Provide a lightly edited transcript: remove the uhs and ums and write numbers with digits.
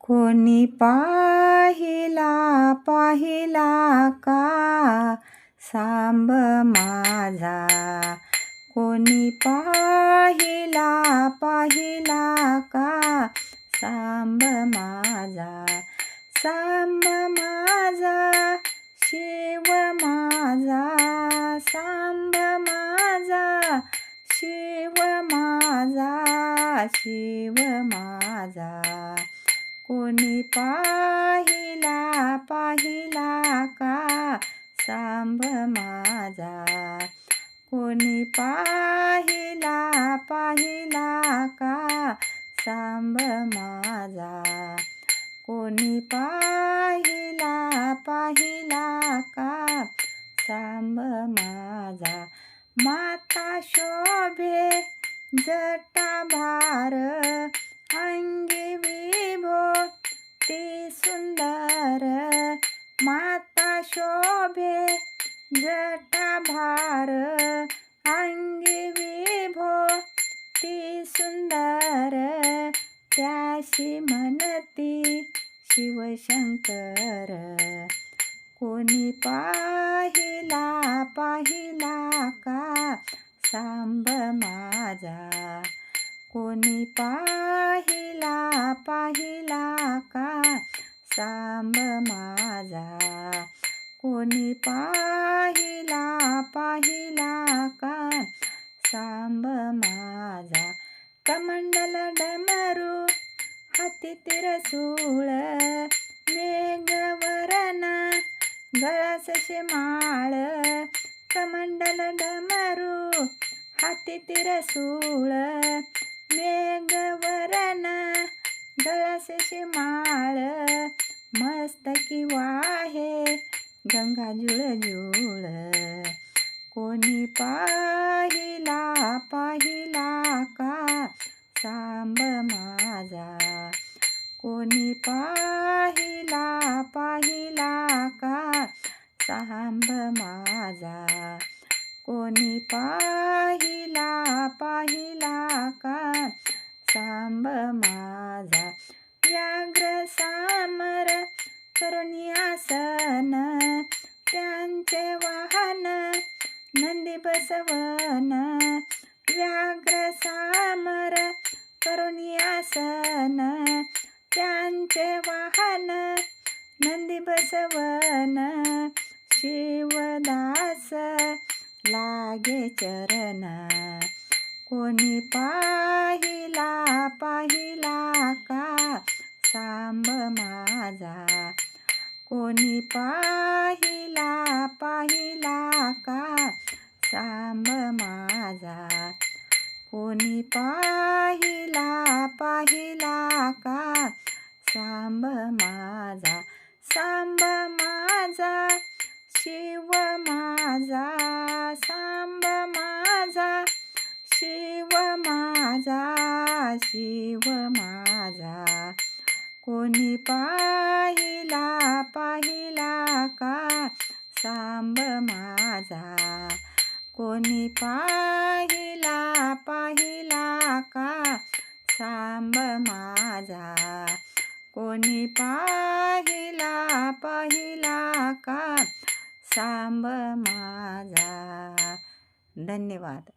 कोणी पाहिला पाहिला का सांब माझा, कोणी पाहिला पाहिला का सांब माझा, सांब माझा शिव माझा, सांब माझा शिव माझा, शिव माझा. कोणी पाहिला पाहिला का सांब माझा, कोणी पाहिला पाहिला का सांब माझा, कोणी पाहिला पाहिला का सांब माझा. माता शोभे जटाभार, अंगी विभूती सुंदर, माता शोभे जटाभार, अंगी विभूती सुंदर, त्याशी म्हणती शिवशंकर. कोणी पाहिला पाहिला का सांब माझा, कोणी पाहिला पाहिला का सांब माझा, कोणी पाहिला पाहिला का सांब माझा. कमंडल डमरू हाती त्रिशूळ, मेघवरण गळास माळ, कमंडल डमरू हाती त्रिशूळ, मेघवरण गळास माळ, मस्तकी वाहे गंगा जुळजुळ. कोणी पाहिला पाहिला का सांब माझा, कोणी पाहिला पाहिला का सांब माझा, कोणी पाहिला पाहिला का सांब माझा. व्याघ्र सामर करुणी आसन, त्यांचे वाहन नंदी बसवन, व्याघ्र सामर करुणी आसन, त्यांचे वाहन नंदी बसवन, शिवदास लागे चरण. कोणी पाहिला पाहिला का सांब माझा, कोणी पाहिला पाहिला का सांब माझा, कोणी पाहिला पाहिला का सांब माझा. सांब माझा शिव माझा, सांब माझा शिव माझा, शिव माझा. कोणी पाहिला पाहिला का सांब माझा, कोणी पाहिला पाहिला का सांब माझा, कोणी पाहिला पाहिला का सांब माझा. धन्यवाद.